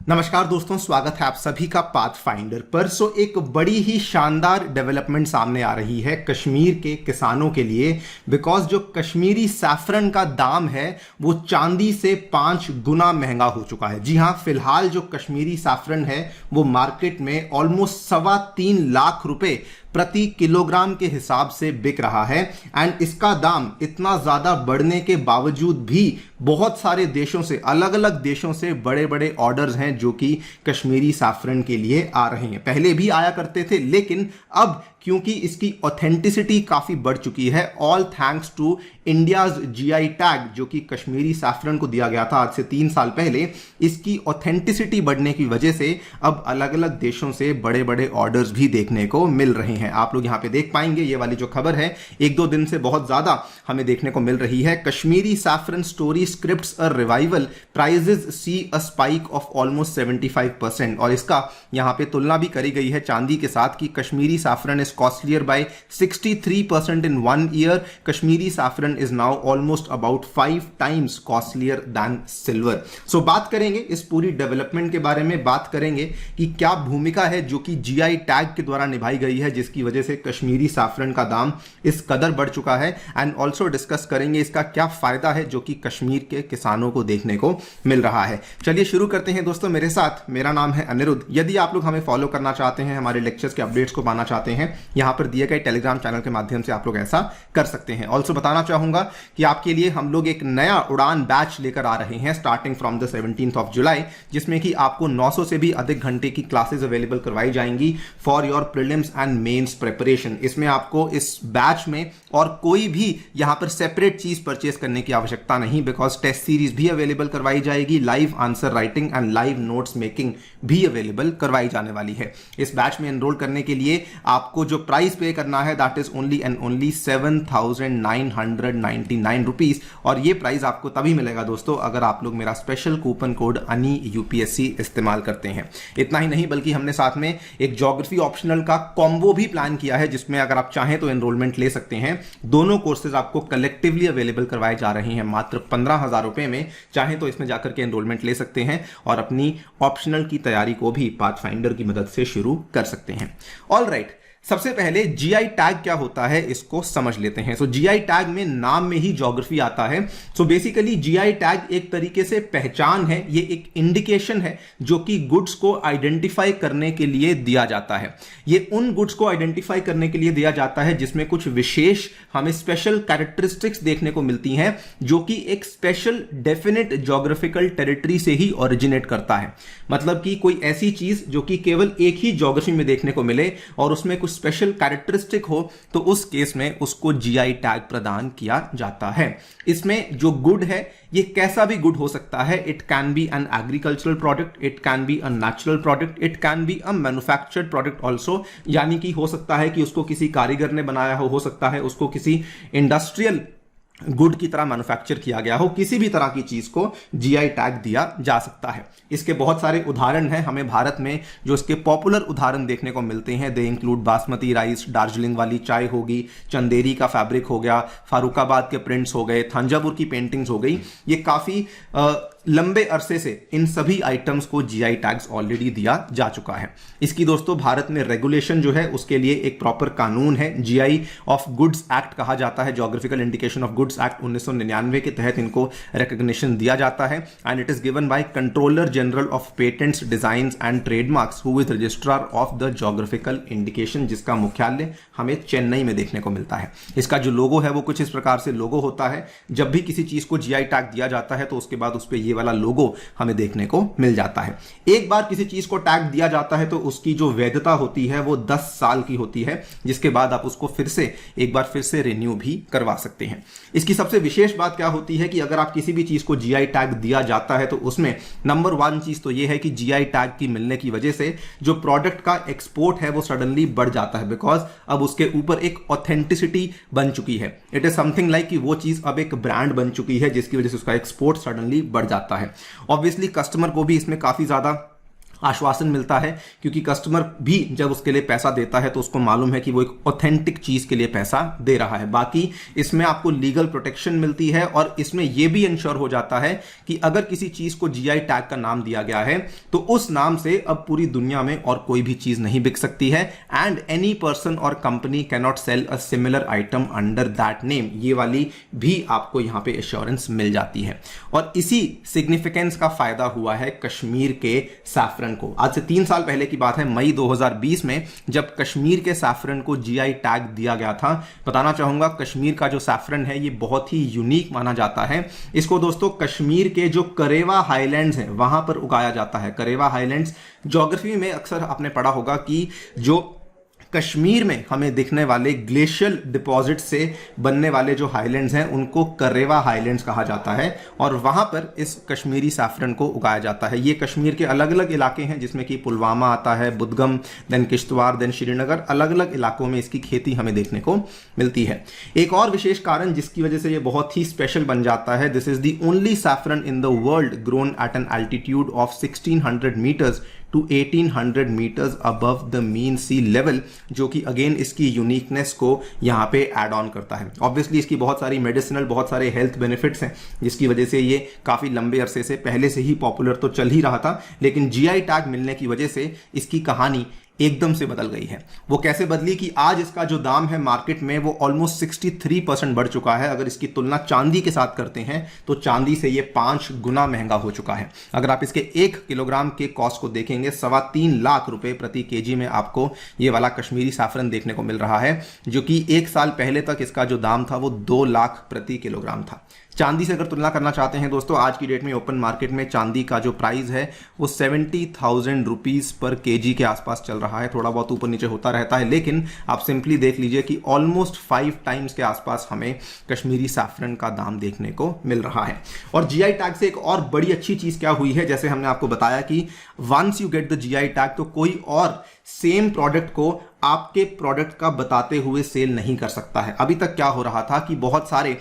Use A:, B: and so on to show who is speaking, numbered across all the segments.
A: नमस्कार दोस्तों, स्वागत है आप सभी का पाथफाइंडर पर। एक बड़ी ही शानदार डेवलपमेंट सामने आ रही है कश्मीर के किसानों के लिए, बिकॉज जो कश्मीरी सैफरन का दाम है वो चांदी से 5 गुना महंगा हो चुका है। जी हाँ, फिलहाल जो कश्मीरी सैफरन है वो मार्केट में ऑलमोस्ट 3.25 लाख रुपए प्रति किलोग्राम के हिसाब से बिक रहा है। एंड इसका दाम इतना ज्यादा बढ़ने के बावजूद भी बहुत सारे देशों से, अलग अलग देशों से बड़े बड़े ऑर्डर्स हैं जो कि कश्मीरी सैफरन के लिए आ रहे हैं। पहले भी आया करते थे, लेकिन अब क्योंकि इसकी ऑथेंटिसिटी काफी बढ़ चुकी है, all thanks to India's GI tag जो कि कश्मीरी सैफरन को दिया गया था आज से 3 साल पहले, इसकी ऑथेंटिसिटी बढ़ने की वजह से अब अलग अलग देशों से बड़े बड़े ऑर्डर्स भी देखने को मिल रहे हैं। आप लोग यहां पे देख पाएंगे, ये वाली जो खबर है 1-2 दिन से बहुत ज्यादा हमें देखने को मिल रही है। Kashmiri saffron story scripts a revival, prices see a spike of almost 75%। और इसका यहां पे तुलना भी करी गई है चांदी के साथ कि Kashmiri saffron is costlier by 63% in 1 year. Kashmiri saffron is now almost about 5 times costlier than silver. So बात करेंगे इस पूरी डेवलपमेंट के बारे में, बात करेंगे कि क्या भूमिका है जो कि जीआई टैग के द्वारा निभाई गई है जिसकी वजह से कश्मीरी सैफरन का दाम इस कदर बढ़ चुका है। एंड ऑल्सो डिस्कस करेंगे इसका क्या फायदा है जो कि कश्मीर के किसानों को देखने को मिल रहा है। चलिए शुरू करते हैं दोस्तों मेरे साथ। मेरा नाम है अनिरुद्ध। यदि आप लोग हमें फॉलो करना चाहते हैं, हमारे लेक्चर्स के अपडेट्स को पाना चाहते हैं, यहां पर दिए गए टेलीग्राम चैनल के माध्यम से आप लोग ऐसा कर सकते हैं। ऑल्सो बताना चाहूंगा कि आपके लिए हम लोग एक नया उड़ान बैच लेकर आ रहे हैं starting from the 17th of July, जिसमें कि आपको 900 से भी अधिक घंटे की क्लासेस अवेलेबल करवाई जाएंगी for your prelims and mains preparation. इसमें आपको इस बैच में और कोई भी यहां पर सेपरेट चीज परचेस करने की आवश्यकता नहीं, बिकॉज टेस्ट सीरीज भी अवेलेबल करवाई जाएगी, live answer writing and live notes making भी अवेलेबल करवाई जाने वाली है। इस बैच में एनरोल करने के लिए आपको जो प्राइस पे करना है that is only and only 7,999 rupees. और ये प्राइस आपको तभी मिलेगा दोस्तों अगर आप लोग मेरा स्पेशल कूपन कोड अनि यूपीएससी इस्तेमाल करते हैं। इतना ही नहीं बल्कि हमने साथ में एक ज्योग्राफी ऑप्शनल का कॉम्बो भी प्लान किया है, जिसमें अगर आप चाहें तो एनरोलमेंट ले सकते हैं। दोनों कोर्सेज आपको कलेक्टिवली अवेलेबल करवाए जा रहे हैं मात्र 15,000 रुपए में। चाहें तो इसमें जाकर के एनरोलमेंट ले सकते हैं और अपनी ऑप्शनल की तैयारी को भी पाथफाइंडर की मदद से शुरू कर सकते हैं। ऑल राइट, सबसे पहले जीआई टैग क्या होता है इसको समझ लेते हैं। जीआई टैग में नाम में ही ज्योग्राफी आता है। बेसिकली जीआई टैग एक तरीके से पहचान है, ये एक इंडिकेशन है जो कि गुड्स को आइडेंटिफाई करने के लिए दिया जाता है। ये उन गुड्स को आइडेंटिफाई करने के लिए दिया जाता है जिसमें कुछ विशेष हमें स्पेशल कैरेक्टरिस्टिक्स देखने को मिलती हैं जो कि एक स्पेशल डेफिनेट ज्योग्राफिकल टेरिटरी से ही ओरिजिनेट करता है। मतलब कि कोई ऐसी चीज जो कि केवल एक ही ज्योग्राफी में देखने को मिले और उसमें कुछ स्पेशल कैरेक्टरिस्टिक हो तो उस केस में उसको जीआई टैग प्रदान किया जाता है। इसमें जो गुड है ये कैसा भी गुड हो सकता है। It can be an agricultural product, it can be a natural product, it can be a manufactured product also. यानी कि हो सकता है कि उसको किसी कारीगर ने बनाया हो सकता है उसको किसी इंडस्ट्रियल गुड की तरह मैन्युफैक्चर किया गया हो। किसी भी तरह की चीज को जीआई टैग दिया जा सकता है। इसके बहुत सारे उदाहरण हैं हमें भारत में जो इसके पॉपुलर उदाहरण देखने को मिलते हैं। They include basmati rice, Darjeeling वाली चाय होगी, चंदेरी का फैब्रिक हो गया, फारूकाबाद के प्रिंट्स हो गए, थंजावुर की पेंटिंग्स हो गई। ये काफी लंबे अरसे से इन सभी आइटम्स को जीआई टैग्स ऑलरेडी दिया जा चुका है। इसकी दोस्तों भारत में रेगुलेशन जो है उसके लिए एक प्रॉपर कानून है, जीआई ऑफ गुड्स एक्ट कहा जाता है। Geographical indication of goods act 1999 के तहत इनको रिकॉग्निशन दिया जाता है। And it is given by controller general of patents, designs and trademarks who is registrar of the geographical indication, जिसका मुख्यालय हमें चेन्नई में देखने को मिलता है। इसका जो लोगो है वो कुछ इस प्रकार से लोगो होता है। जब भी किसी चीज को जीआई टैग दिया जाता है तो उसके बाद उस पर ये वाला लोगो हमें देखने को मिल जाता है। एक बार किसी चीज को टैग दिया जाता है तो उसकी जो वैधता होती है वो 10 साल की होती है, जिसके बाद आप उसको एक बार फिर से रिन्यू भी करवा सकते हैं। इसकी सबसे विशेष बात क्या होती है कि अगर आप किसी भी चीज को जीआई टैग दिया जाता है तो उसमें नंबर 1 चीज तो यह है कि जीआई टैग की मिलने की वजह से जो प्रोडक्ट का एक्सपोर्ट है वो सडनली बढ़ जाता है, बिकॉज अब उसके ऊपर एक ऑथेंटिसिटी बन चुकी है। इट इज समथिंग लाइक कि वो चीज अब एक ब्रांड बन चुकी है जिसकी वजह से उसका एक्सपोर्ट सडनली बढ़ जाता है। ऑब्वियसली कस्टमर को भी इसमें काफी ज्यादा आश्वासन मिलता है, क्योंकि कस्टमर भी जब उसके लिए पैसा देता है तो उसको मालूम है कि वो एक ऑथेंटिक चीज के लिए पैसा दे रहा है। बाकी इसमें आपको लीगल प्रोटेक्शन मिलती है और इसमें यह भी इंश्योर हो जाता है कि अगर किसी चीज को जीआई टैग का नाम दिया गया है तो उस नाम से अब पूरी दुनिया में और कोई भी चीज नहीं बिक सकती है, एंड एनी पर्सन और company can not sell a similar item under that name. ये वाली भी आपको यहां पे एश्योरेंस मिल जाती है। और इसी सिग्निफिकेंस का फायदा हुआ है कश्मीर के सैफरन को। आज से 3 साल पहले की बात है, मई 2020 में जब कश्मीर के सैफरन को जीआई टैग दिया गया था। बताना चाहूंगा कश्मीर का जो सैफरन है ये बहुत ही यूनिक माना जाता है। इसको दोस्तों कश्मीर के जो करेवा हाईलैंड्स हैं वहां पर उगाया जाता है। करेवा हाईलैंड्स ज्योग्राफी में अक्सर आपने पढ़ा होगा कि जो कश्मीर में हमें दिखने वाले ग्लेशियल डिपॉजिट से बनने वाले जो हाईलैंड्स हैं उनको करेवा हाईलैंड्स कहा जाता है, और वहां पर इस कश्मीरी सैफरन को उगाया जाता है। ये कश्मीर के अलग अलग इलाके हैं जिसमें कि पुलवामा आता है, बुदगम, देन किश्तवाड़, देन श्रीनगर, अलग अलग इलाकों में इसकी खेती हमें देखने को मिलती है। एक और विशेष कारण जिसकी वजह से ये बहुत ही स्पेशल बन जाता है, this is the only saffron in the world grown at an altitude of 1600 metres to 1800 metres above the mean sea level, जो कि अगेन इसकी यूनिकनेस को यहां पे ऐड ऑन करता है। ऑब्वियसली इसकी बहुत सारी मेडिसिनल, बहुत सारे हेल्थ बेनिफिट्स हैं जिसकी वजह से ये काफी लंबे अरसे से पहले से ही पॉपुलर तो चल ही रहा था, लेकिन जीआई टैग मिलने की वजह से इसकी कहानी एकदम से बदल गई है। वो कैसे बदली कि आज इसका जो दाम है मार्केट में वो ऑलमोस्ट 63% बढ़ चुका है। अगर इसकी तुलना चांदी के साथ करते हैं तो चांदी से ये 5 गुना महंगा हो चुका है। अगर आप इसके 1 किलोग्राम के कॉस्ट को देखेंगे, 3.25 लाख रुपए प्रति केजी में आपको ये वाला कश्मीरी सैफरन देखने को मिल रहा है, जो कि 1 साल पहले तक इसका जो दाम था वो 2 लाख प्रति किलोग्राम था। चांदी से अगर तुलना करना चाहते हैं दोस्तों, आज की डेट में ओपन मार्केट में चांदी का जो प्राइस है वो 70,000 रुपीज पर केजी के आसपास चल रहा है। थोड़ा बहुत ऊपर नीचे होता रहता है, लेकिन आप सिंपली देख लीजिए कि ऑलमोस्ट 5 टाइम्स के आसपास हमें कश्मीरी सैफरन का दाम देखने को मिल रहा है। और जीआई टैग से एक और बड़ी अच्छी चीज क्या हुई है, जैसे हमने आपको बताया कि once you get the GI tag तो कोई और सेम प्रोडक्ट को आपके प्रोडक्ट का बताते हुए सेल नहीं कर सकता है। अभी तक क्या हो रहा था कि बहुत सारे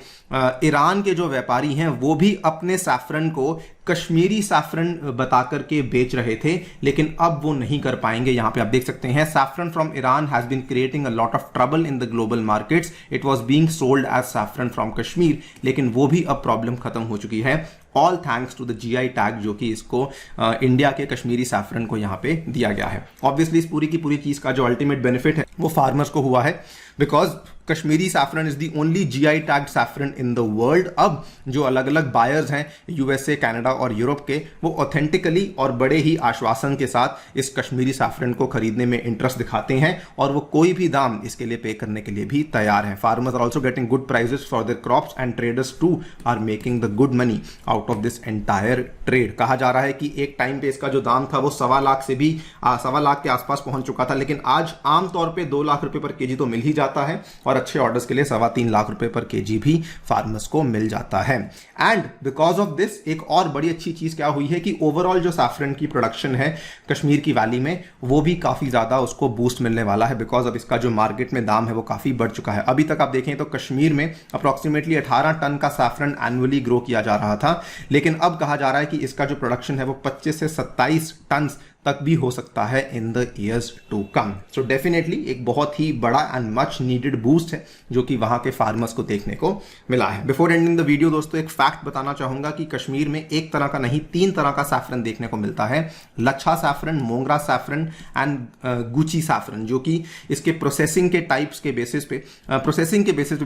A: ईरान के जो व्यापारी हैं वो भी अपने सैफरन को कश्मीरी सैफरन बता करके बेच रहे थे, लेकिन अब वो नहीं कर पाएंगे। यहां पे आप देख सकते हैं, saffron from Iran has been creating a lot of trouble in the global markets, it was being sold as saffron from Kashmir, लेकिन वो भी अब प्रॉब्लम खत्म हो चुकी है, all thanks to the GI tag जो कि इसको इंडिया के कश्मीरी सैफरन को यहां पे दिया गया है। ऑब्वियसली इस पूरी की पूरी चीज का जो अल्टीमेट बेनिफिट है वो फार्मर्स को हुआ है, because Kashmiri saffron is the only GI tagged saffron in the world. अब जो अलग अलग बायर्स हैं यूएसए, कनाडा और यूरोप के, वो ऑथेंटिकली और बड़े ही आश्वासन के साथ इस कश्मीरी सैफरन को खरीदने में इंटरेस्ट दिखाते हैं और वो कोई भी दाम इसके लिए पे करने के लिए भी तैयार हैं। Farmers are also getting good prices for their crops and traders too are making the good money out of this entire trade. कहा जा रहा है कि एक टाइम पे इसका जो दाम था वो 1.25 लाख से भी 1.25 लाख के आसपास पहुंच चुका था, लेकिन आज आमतौर पर 2 लाख रुपए पर केजी तो मिल ही जाता है और अच्छे ऑर्डर्स के लिए 3.25 लाख रुपए पर केजी भी फार्मर्स को मिल जाता है। एंड बिकॉज ऑफ दिस एक और बड़ी अच्छी चीज क्या हुई है कि ओवरऑल जो सैफरन की प्रोडक्शन है कश्मीर की वैली में वो भी काफी ज्यादा उसको बूस्ट मिलने वाला है, बिकॉज अब इसका जो मार्केट में दाम है वो काफी बढ़ चुका है। अभी तक आप देखें तो कश्मीर में अप्रोक्सीमेटली 18 टन का सैफरन एनुअली ग्रो किया जा रहा था, लेकिन अब कहा जा रहा है कि इसका जो प्रोडक्शन है वो 25 से 27 टन तक भी हो सकता है in the years to come. So definitely एक बहुत ही बड़ा एंड मच नीडेड बूस्ट है जो कि वहां के फार्मर्स को देखने को मिला है। बिफोर एंडिंग द वीडियो दोस्तों एक फैक्ट बताना चाहूंगा कि कश्मीर में एक तरह का नहीं 3 तरह का सैफरन देखने को मिलता है, Lachha saffron, Mongra saffron and Guchhi saffron, जो कि इसके प्रोसेसिंग के टाइप्स के बेसिस पे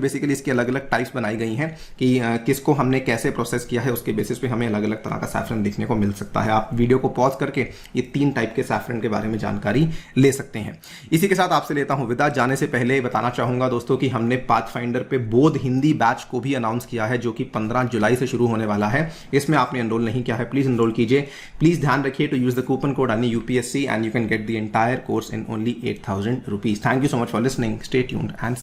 A: बेसिकली इसके अलग अलग टाइप्स बनाई गई हैं कि किसको हमने कैसे प्रोसेस किया है उसके बेसिस पे हमें अलग अलग तरह का सैफरन देखने को मिल सकता है। आप वीडियो को पॉज करके ये 3 टाइप के सैफरन के बारे में जानकारी ले सकते हैं। इसी के साथ आपसे लेता हूं विदा। जाने से पहले बताना चाहूंगा दोस्तों कि हमने पाथफाइंडर पे बोध हिंदी बैच को भी अनाउंस किया है जो कि 15 जुलाई से शुरू होने वाला है। इसमें आपने एनरोल नहीं किया है, प्लीज एनरोल कीजिए। प्लीज ध्यान रखिए to use the coupon code ANI UPSC and you can get the entire course in only 8,000 rupees. Thank you so much for listening, stay tuned and